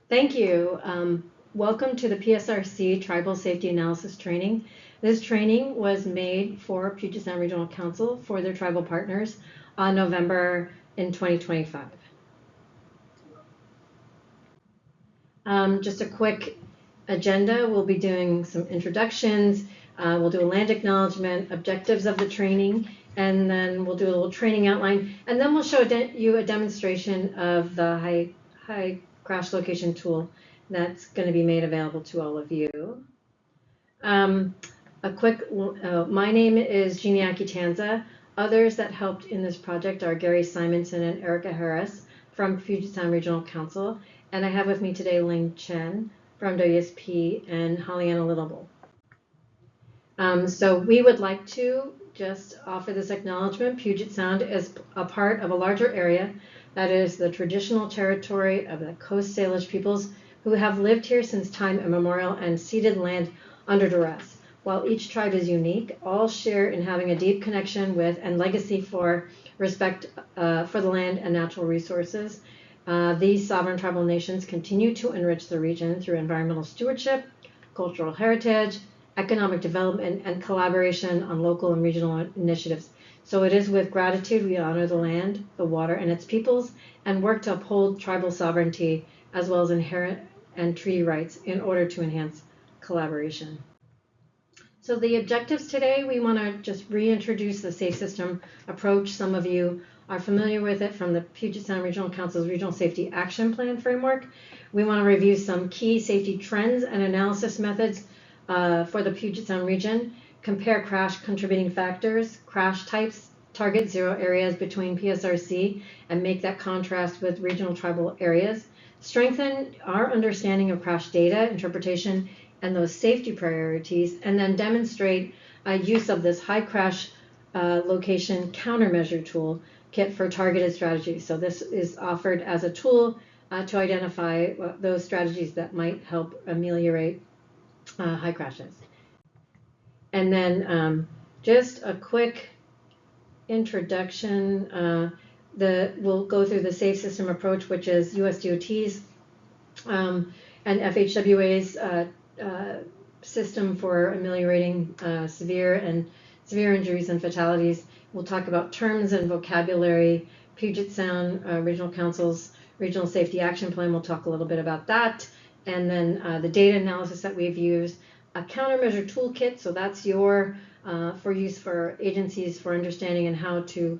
Thank you. Welcome to the PSRC Tribal Safety Analysis Training. This training was made for Puget Sound Regional Council for their tribal partners on November in 2025. Just a quick agenda. We'll be doing some introductions. We'll do a land acknowledgement, objectives of the training, and then we'll do a little training outline. And then we'll show you a demonstration of the high crash location tool that's going to be made available to all of you. My name is Jeannie Akitanza. Others that helped in this project are Gary Simonson and Erica Harris from Puget Sound Regional Council. And I have with me today Ling Chen from WSP and Holly-Anna Littleby. So we would like to just offer this acknowledgement. Puget Sound is a part of a larger area that is the traditional territory of the Coast Salish peoples who have lived here since time immemorial and ceded land under duress. While each tribe is unique, all share in having a deep connection with and legacy for respect for the land and natural resources. These sovereign tribal nations continue to enrich the region through environmental stewardship, cultural heritage, economic development, and collaboration on local and regional initiatives. So it is with gratitude we honor the land, the water, and its peoples, and work to uphold tribal sovereignty as well as inherent and treaty rights in order to enhance collaboration. So the objectives today, we want to just reintroduce the safe system approach. Some of you are familiar with it from the Puget Sound Regional Council's Regional Safety Action Plan framework. We want to review some key safety trends and analysis methods for the Puget Sound region, compare crash contributing factors, crash types, target zero areas between PSRC, and make that contrast with regional tribal areas, strengthen our understanding of crash data, interpretation, and those safety priorities, and then demonstrate use of this high crash location countermeasure tool kit for targeted strategies. So this is offered as a tool to identify those strategies that might help ameliorate high crashes. And then just a quick introduction. We'll go through the safe system approach, which is USDOT's and FHWA's system for ameliorating severe injuries and fatalities. We'll talk about terms and vocabulary. Puget Sound Regional Council's Regional Safety Action Plan, we'll talk a little bit about that. And then the data analysis that we've used, a countermeasure toolkit, so that's your for use for agencies for understanding and how to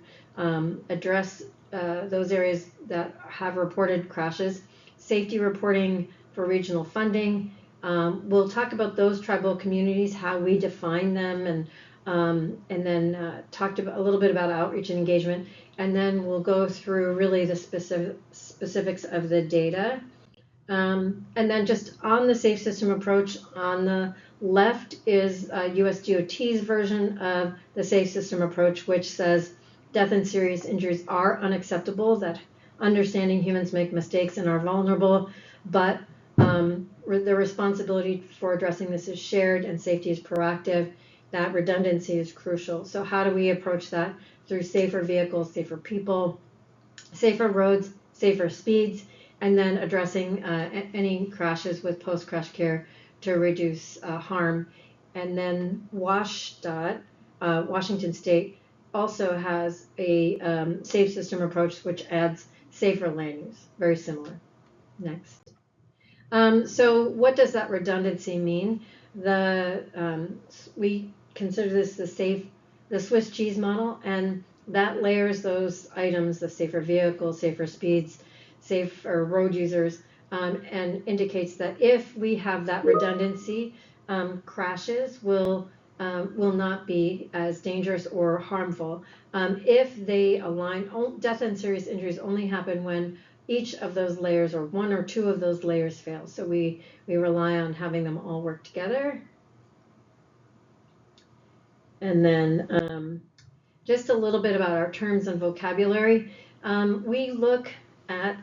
address those areas that have reported crashes, safety reporting for regional funding. We'll talk about those tribal communities, how we define them, and then talked about a little bit about outreach and engagement, and then we'll go through really the specifics of the data. And then just on the safe system approach, on the left is USDOT's version of the safe system approach, which says death and serious injuries are unacceptable, that understanding humans make mistakes and are vulnerable, but the responsibility for addressing this is shared and safety is proactive, that redundancy is crucial. So how do we approach that? Through safer vehicles, safer people, safer roads, safer speeds, and then addressing any crashes with post-crash care to reduce harm. And then WashDOT, Washington State, also has a safe system approach which adds safer land use, very similar. Next. So what does that redundancy mean? We consider this the Swiss cheese model, and that layers those items, the safer vehicles, safer speeds, safer road users, and indicates that if we have that redundancy, crashes will not be as dangerous or harmful. If they align, death and serious injuries only happen when each of those layers or one or two of those layers fail. So we rely on having them all work together. And then just a little bit about our terms and vocabulary. We look at,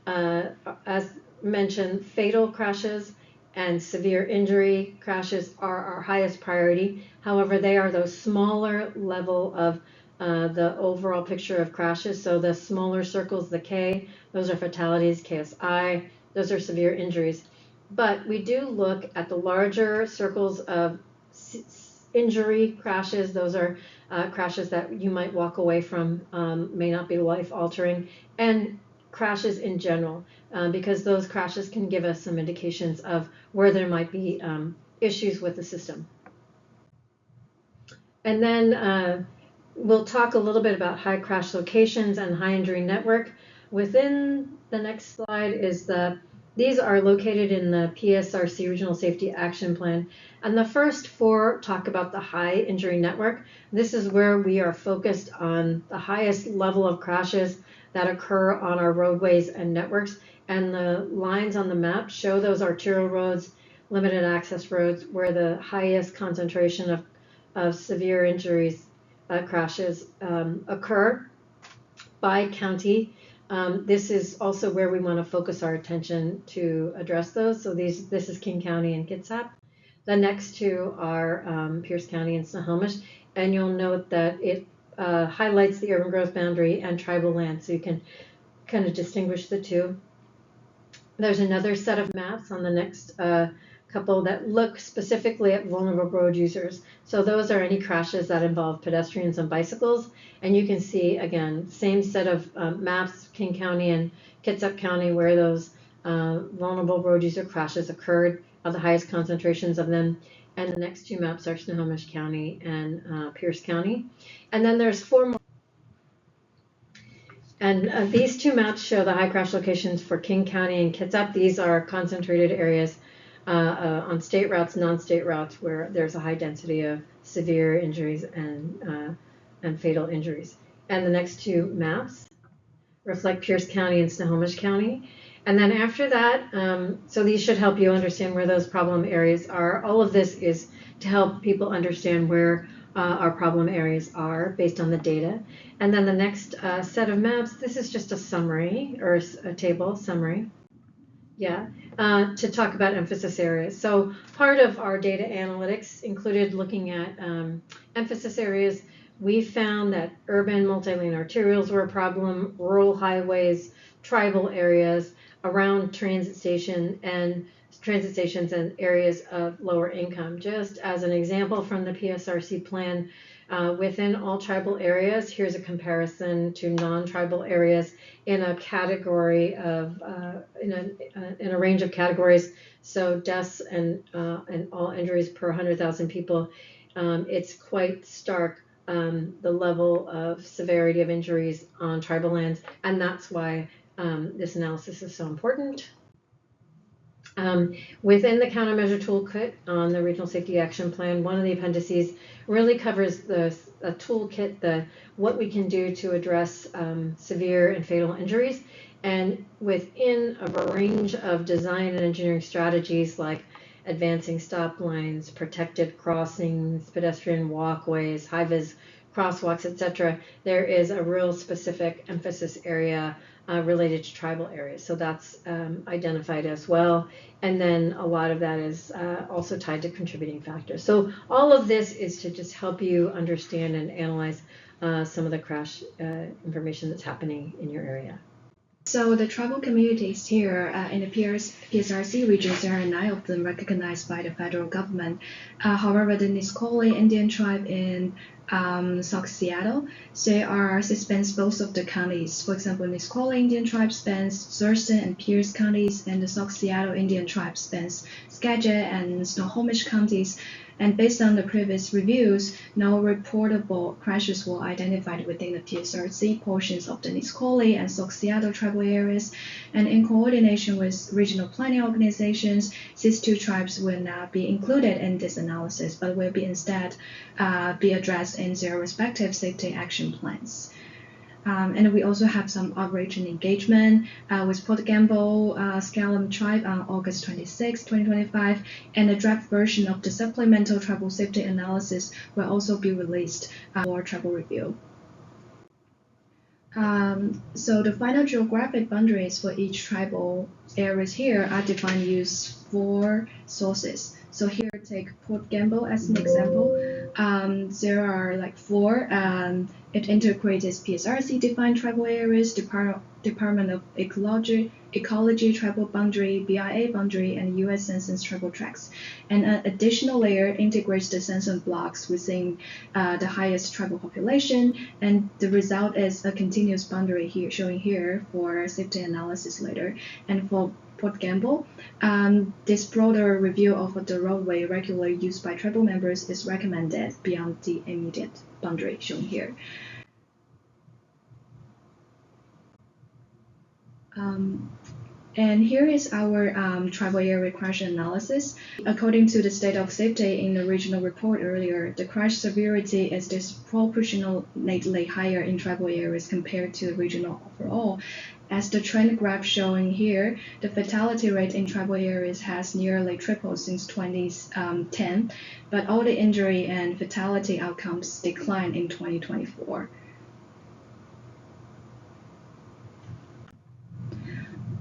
as mentioned, fatal crashes and severe injury crashes are our highest priority. However, they are those smaller level of the overall picture of crashes. So the smaller circles, the K, those are fatalities, KSI. those are severe injuries. But we do look at the larger circles of injury crashes. Those are crashes that you might walk away from, may not be life altering, and crashes in general, because those crashes can give us some indications of where there might be issues with the system. And then we'll talk a little bit about high crash locations and high injury network. Within the next slide is these are located in the PSRC Regional Safety Action Plan. And the first four talk about the high injury network. This is where we are focused on the highest level of crashes that occur on our roadways and networks. And the lines on the map show those arterial roads, limited access roads, where the highest concentration of severe injuries, crashes occur by county. This is also where we want to focus our attention to address those. So this is King County and Kitsap. The next two are Pierce County and Snohomish. And you'll note that it highlights the urban growth boundary and tribal land, so you can kind of distinguish the two. There's another set of maps on the next couple that look specifically at vulnerable road users. So those are any crashes that involve pedestrians and bicycles. And you can see, again, same set of maps, King County and Kitsap County, where those vulnerable road user crashes occurred, of the highest concentrations of them. And the next two maps are Snohomish County and Pierce County. And then there's four more. And these two maps show the high crash locations for King County and Kitsap. These are concentrated areas on state routes, non-state routes, where there's a high density of severe injuries and fatal injuries. And the next two maps reflect Pierce County and Snohomish County. And then after that, so these should help you understand where those problem areas are. All of this is to help people understand where our problem areas are based on the data. And then the next set of maps, this is just a summary, or a table summary. Yeah, to talk about emphasis areas. So part of our data analytics included looking at emphasis areas. We found that urban multi-lane arterials were a problem, rural highways, tribal areas, around transit stations and areas of lower income. Just as an example from the PSRC plan, within all tribal areas, here's a comparison to non-tribal areas in a category of in a range of categories. So deaths and all injuries per 100,000 people. It's quite stark, the level of severity of injuries on tribal lands, and that's why this analysis is so important. Within the countermeasure toolkit on the Regional Safety Action Plan, one of the appendices really covers a toolkit, what we can do to address severe and fatal injuries. And within a range of design and engineering strategies like advancing stop lines, protected crossings, pedestrian walkways, high-vis crosswalks, etc., there is a real specific emphasis area related to tribal areas. So that's identified as well. And then a lot of that is also tied to contributing factors. So all of this is to just help you understand and analyze some of the crash information that's happening in your area. So the tribal communities here in the PSRC regions, there are 9 of them recognized by the federal government. However, the Nisqually Indian tribe in South Seattle, spans both of the counties. For example, Nisqually Indian tribe spans Thurston and Pierce counties, and the South Seattle Indian tribe spans Skagit and Snohomish counties. And based on the previous reviews, no reportable crashes were identified within the PSRC portions of the Nisqually and South Seattle tribal areas. And in coordination with regional planning organizations, these 2 tribes will not be included in this analysis, but will be instead be addressed in their respective safety action plans. And we also have some outreach and engagement with Port Gamble Skellum tribe on August 26, 2025, and a draft version of the supplemental tribal safety analysis will also be released for tribal review. So the final geographic boundaries for each tribal areas here are defined using 4 sources. So here, take Port Gamble as an example. There are like 4. It integrates PSRC defined tribal areas, Department of Ecology, ecology travel boundary, BIA boundary, and U.S. Census travel tracks. And an additional layer integrates the census blocks within the highest tribal population, and the result is a continuous boundary here, showing here for safety analysis later. And for Port Gamble, this broader review of the roadway regularly used by tribal members is recommended beyond the immediate boundary shown here. And here is our tribal area crash analysis. According to the state of safety in the regional report earlier, the crash severity is disproportionately higher in tribal areas compared to the regional overall. As the trend graph showing here, the fatality rate in tribal areas has nearly tripled since 2010, but all the injury and fatality outcomes declined in 2024.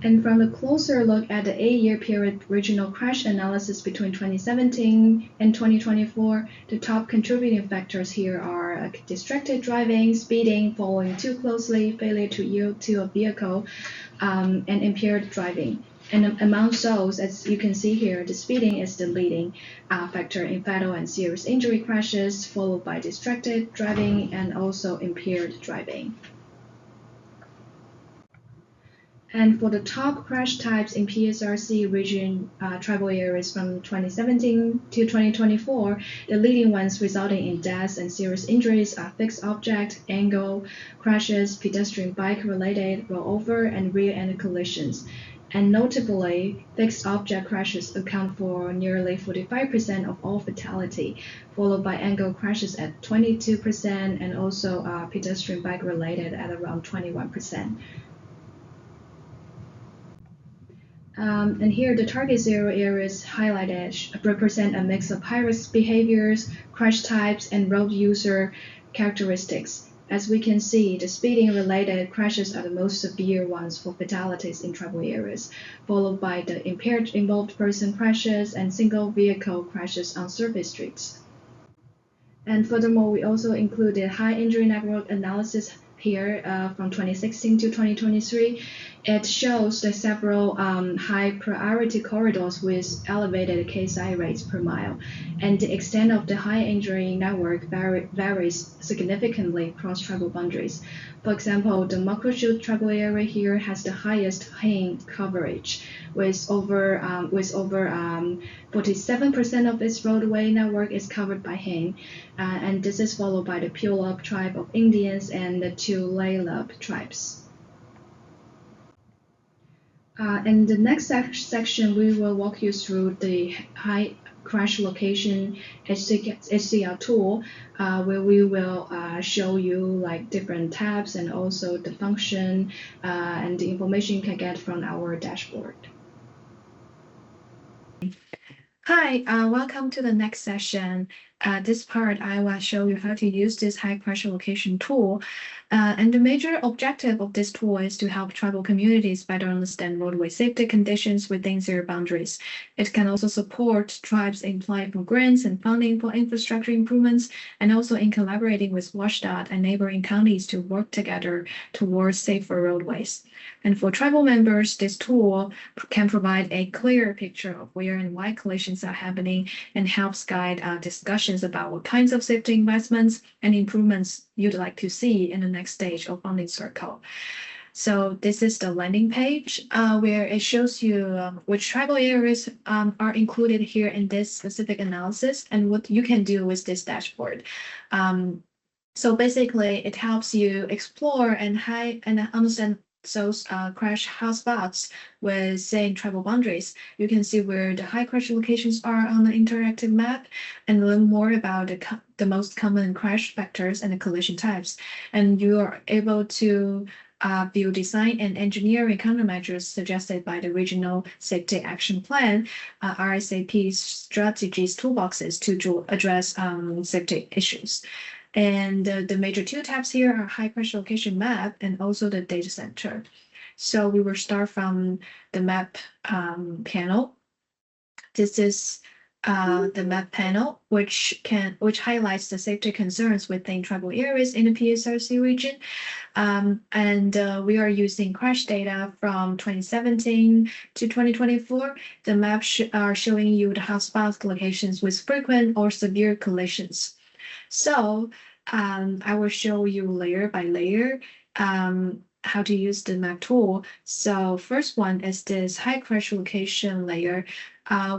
And from a closer look at the 8-year period regional crash analysis between 2017 and 2024, the top contributing factors here are distracted driving, speeding, following too closely, failure to yield to a vehicle, and impaired driving. And among those, as you can see here, the speeding is the leading factor in fatal and serious injury crashes, followed by distracted driving and also impaired driving. And for the top crash types in PSRC region tribal areas from 2017 to 2024, the leading ones resulting in deaths and serious injuries are fixed object, angle crashes, pedestrian bike related rollover, and rear end collisions. And notably, fixed object crashes account for nearly 45% of all fatality, followed by angle crashes at 22% and also pedestrian bike related at around 21%. And here the target zero areas highlighted represent a mix of high-risk behaviors, crash types, and road user characteristics. As we can see, the speeding-related crashes are the most severe ones for fatalities in tribal areas, followed by the impaired involved person crashes and single vehicle crashes on surface streets. And furthermore, we also included high injury network analysis here from 2016 to 2023. It shows the several high priority corridors with elevated KSI rates per mile, and the extent of the high injury network varies significantly across tribal boundaries. For example, the Makroshu tribal area here has the highest Hain coverage, with over 47% of its roadway network is covered by Hain, and this is followed by the Puyallup tribe of Indians and the Tulalip tribes. In the next section, we will walk you through the high crash location HCL tool, where we will show you like different tabs and also the function and the information you can get from our dashboard. Hi, welcome to the next session. This part, I will show you how to use this high pressure location tool. And the major objective of this tool is to help tribal communities better understand roadway safety conditions within their boundaries. It can also support tribes in applying for grants and funding for infrastructure improvements, and also in collaborating with WashDOT and neighboring counties to work together towards safer roadways. And for tribal members, this tool can provide a clear picture of where and why collisions are happening and helps guide discussions about what kinds of safety investments and improvements you'd like to see in the next stage of funding circle. So this is the landing page where it shows you which tribal areas are included here in this specific analysis and what you can do with this dashboard. So basically, it helps you explore and understand those crash hotspots with, say, tribal boundaries. You can see where the high crash locations are on the interactive map and learn more about the most common crash vectors and the collision types. And you are able to view design and engineering countermeasures suggested by the Regional Safety Action Plan, RSAP strategies toolboxes to address safety issues. And the major two tabs here are high pressure location map and also the data center. So we will start from the map panel. This is the map panel, which highlights the safety concerns within tribal areas in the PSRC region. We are using crash data from 2017 to 2024. The maps are showing you the hotspot locations with frequent or severe collisions. So I will show you layer by layer how to use the map tool. So first one is this high crash location layer,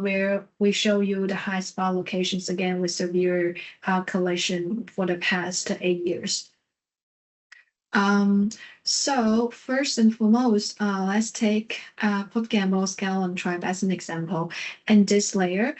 where we show you the high spot locations again with severe collision for the past 8 years. So first and foremost, let's take Puget Scallon tribe as an example. In this layer,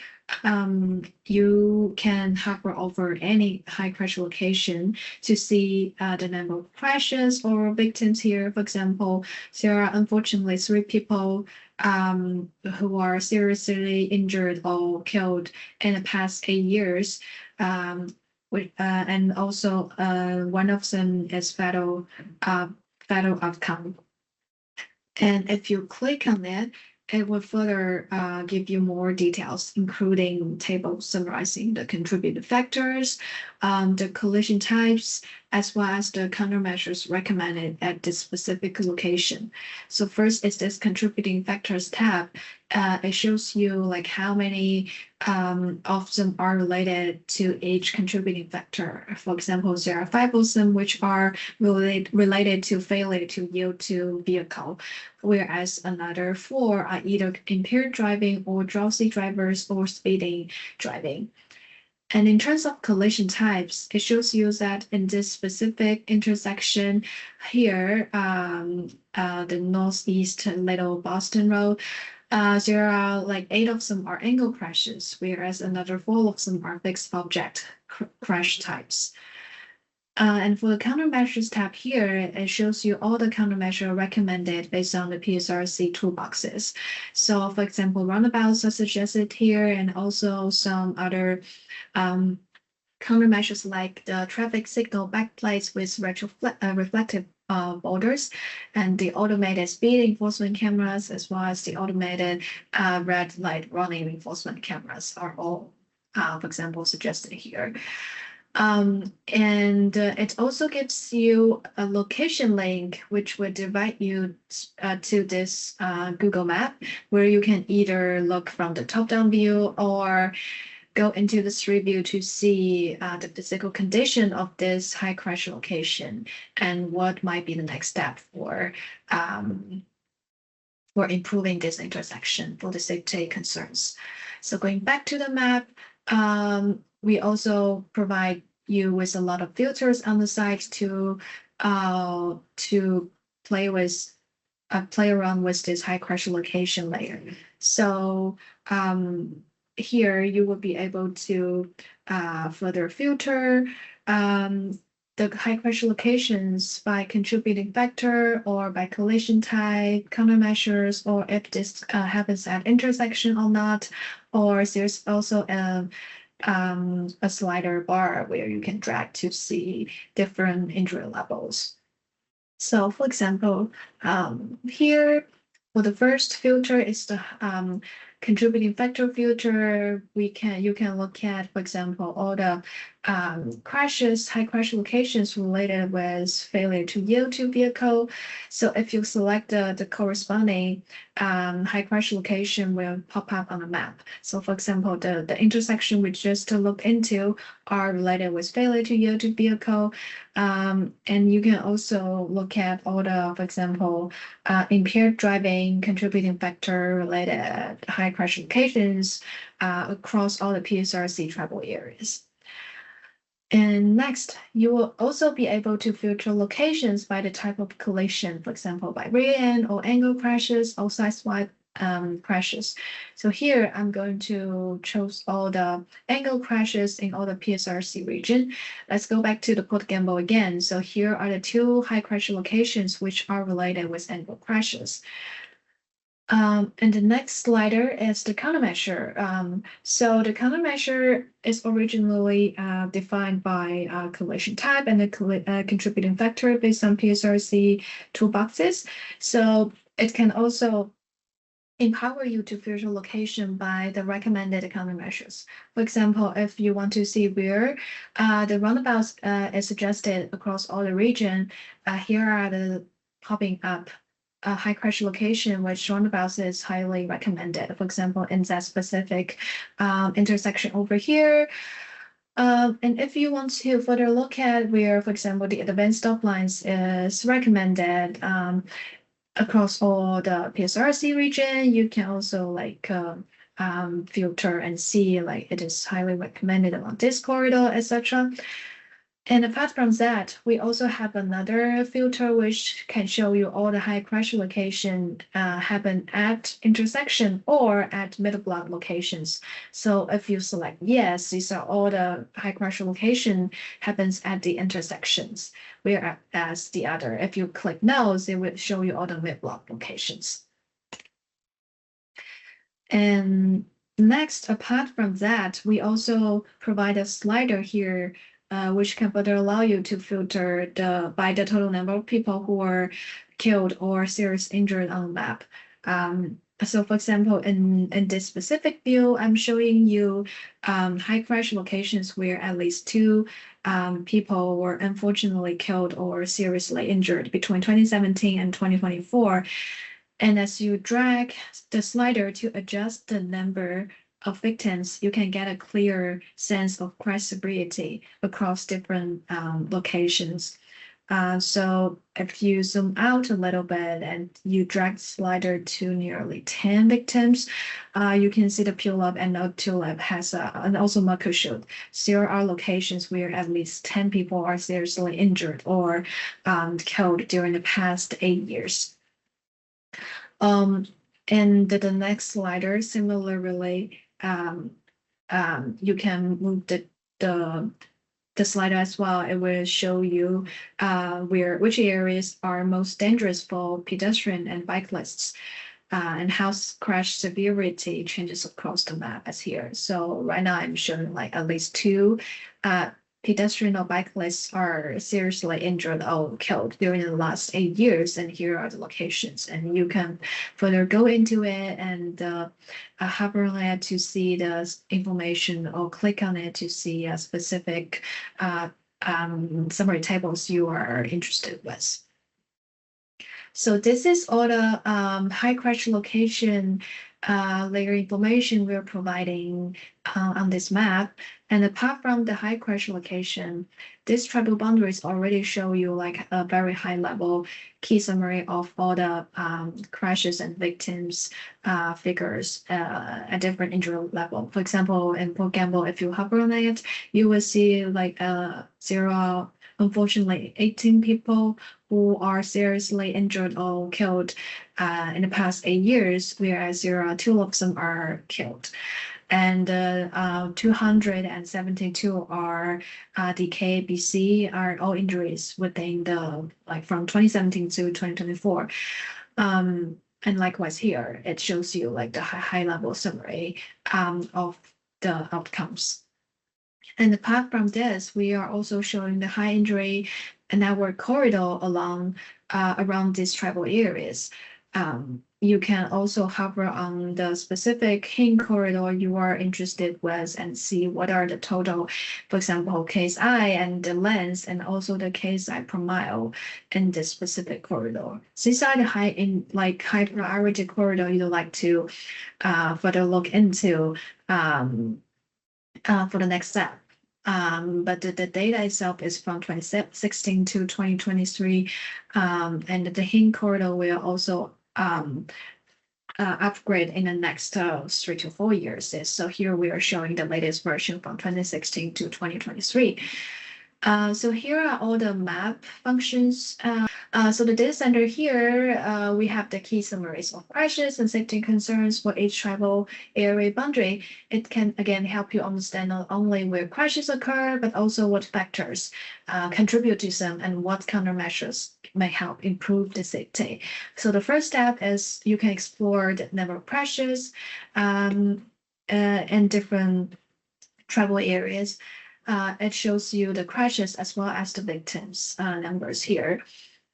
you can hover over any high crash location to see the number of crashes or victims here. For example, there are unfortunately 3 people who are seriously injured or killed in the past 8 years. And also one of them is fatal outcome. And if you click on it, it will further give you more details, including tables summarizing the contributing factors, the collision types, as well as the countermeasures recommended at this specific location. So first is this contributing factors tab. It shows you like how many of them are related to each contributing factor. For example, there are 5 of them which are related to failure to yield to vehicle, whereas another 4 are either impaired driving or drowsy drivers or speeding driving. And in terms of collision types, it shows you that in this specific intersection here, the northeast Little Boston Road, there are like 8 of them are angle crashes, whereas another 4 of them are fixed object crash types. And for the countermeasures tab here, it shows you all the countermeasure recommended based on the PSRC toolboxes. So for example, roundabouts are suggested here, and also some other countermeasures like the traffic signal backplates with reflective borders, and the automated speed enforcement cameras, as well as the automated red light running enforcement cameras are all, for example, suggested here. And it also gives you a location link, which would divide you to this Google map, where you can either look from the top-down view or go into the street view to see the physical condition of this high crash location and what might be the next step for improving this intersection for the safety concerns. So going back to the map, we also provide you with a lot of filters on the site to play around with this high crash location layer. So here you will be able to further filter the high crash locations by contributing factor or by collision type, countermeasures, or if this happens at intersection or not, or there's also a slider bar where you can drag to see different injury levels. So for example, here for the first filter is the contributing factor filter. You can look at, for example, all the crashes, high crash locations related with failure to yield to vehicle. So if you select the corresponding high crash location will pop up on the map. So for example, the intersection we just looked into are related with failure to yield to vehicle. And you can also look at all the, for example, impaired driving, contributing factor related high crash locations across all the PSRC tribal areas. And next, you will also be able to filter locations by the type of collision, for example, by rear end or angle crashes or sideswipe crashes. So here I'm going to choose all the angle crashes in all the PSRC region. Let's go back to the Port Gamble again. So here are the 2 high crash locations which are related with angle crashes. And the next slider is the countermeasure. So the countermeasure is originally defined by collision type and the contributing factor based on PSRC toolboxes. So it can also empower you to filter location by the recommended countermeasures. For example, if you want to see where the roundabouts is suggested across all the region, here are the popping up high crash location, which roundabouts is highly recommended. For example, in that specific intersection over here. And if you want to further look at where, for example, the advanced stop lines is recommended across all the PSRC region, you can also like filter and see like it is highly recommended along this corridor, etc. And apart from that, we also have another filter which can show you all the high crash location happen at intersection or at middle block locations. So if you select yes, these are all the high crash location happens at the intersections. Whereas the other, if you click no, it will show you all the mid block locations. And next, apart from that, we also provide a slider here which can further allow you to filter by the total number of people who were killed or seriously injured on the map. So for example, in this specific view, I'm showing you high crash locations where at least 2 people were unfortunately killed or seriously injured between 2017 and 2024. And as you drag the slider to adjust the number of victims, you can get a clear sense of crash severity across different locations. So if you zoom out a little bit and you drag the slider to nearly 10 victims, you can see the Pulab and the Tulip has and also Muckleshoot. There are locations where at least 10 people are seriously injured or killed during the past 8 years. And the next slider, similarly, you can move the slider as well. It will show you which areas are most dangerous for pedestrian and cyclists, and how crash severity changes across the map as here. So right now I'm showing like at least 2 pedestrian or cyclists are seriously injured or killed during the last 8 years, and here are the locations. And you can further go into it and hover on it to see the information, or click on it to see a specific summary tables you are interested with. So this is all the high crash location layer information we're providing on this map. And apart from the high crash location, these tribal boundaries already show you like a very high level key summary of all the crashes and victims figures at different injury level. For example, in Puget, if you hover on it, you will see like unfortunately 18 people who are seriously injured or killed in the past 8 years, whereas there are 2 of them are killed. And 272 are DKBC, are all injuries within the like from 2017 to 2024. And likewise here, it shows you like the high level summary of the outcomes. And apart from this, we are also showing the high injury network corridor along around these tribal areas. You can also hover on the specific hint corridor you are interested with and see what are the total, for example, KSI and the length, and also the KSI per mile in this specific corridor. These are the high priority corridor you'd like to further look into for the next step. But the data itself is from 2016 to 2023, and the hint corridor will also upgrade in the next 3 to 4 years. So here we are showing the latest version from 2016 to 2023. So here are all the map functions. So the data center here, we have the key summaries of crashes and safety concerns for each tribal area boundary. It can again help you understand not only where crashes occur, but also what factors contribute to them and what countermeasures may help improve the safety. So the first step is you can explore the number of crashes in different tribal areas. It shows you the crashes as well as the victims numbers here.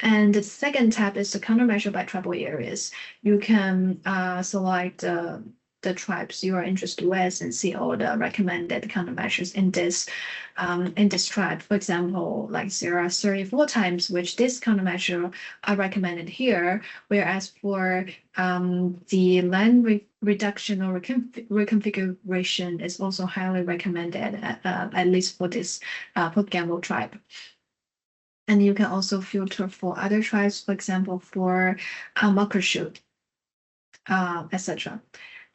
And the second tab is the countermeasure by tribal areas. You can select the tribes you are interested with and see all the recommended countermeasures in this tribe. For example, like there are 34 times which this countermeasure are recommended here, whereas for the land reduction or reconfiguration is also highly recommended, at least for this Puget tribe. And you can also filter for other tribes, for example, for Muckleshoot, etc.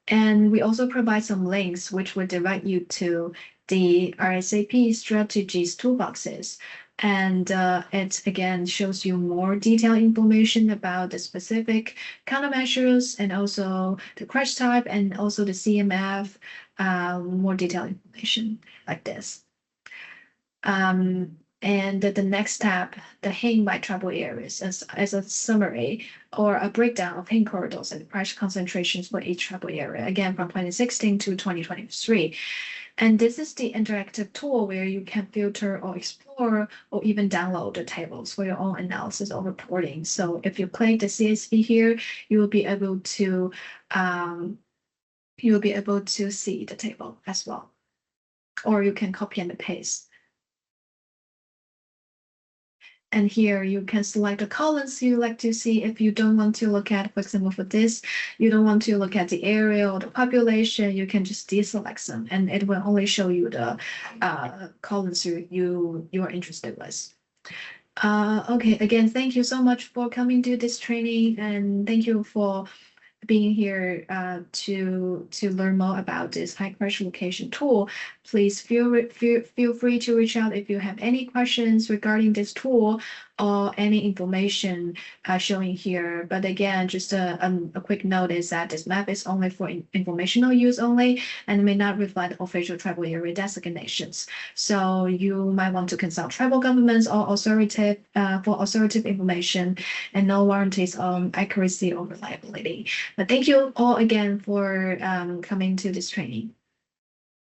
And we also provide some links which will direct you to the RSAP strategies toolboxes. And it again shows you more detailed information about the specific countermeasures and also the crash type and also the CMF, more detailed information like this. And the next step, the HING by tribal areas, as a summary or a breakdown of HING corridors and price concentrations for each tribal area, again from 2016 to 2023. And this is the interactive tool where you can filter or explore or even download the tables for your own analysis or reporting. So if you click the CSV here, you will be able to see the table as well, or you can copy and paste. And here you can select the columns you like to see. If you don't want to look at, for example, for this, you don't want to look at the area or the population, you can just deselect them and it will only show you the columns you are interested with. Okay, again, thank you so much for coming to this training and thank you for being here to learn more about this high pressure location tool. Please feel free to reach out if you have any questions regarding this tool or any information showing here. But again, just a quick note is that this map is only for informational use only and may not reflect official tribal area designations. So you might want to consult tribal governments or authoritative for authoritative information and no warranties on accuracy or reliability. But thank you all again for coming to this training.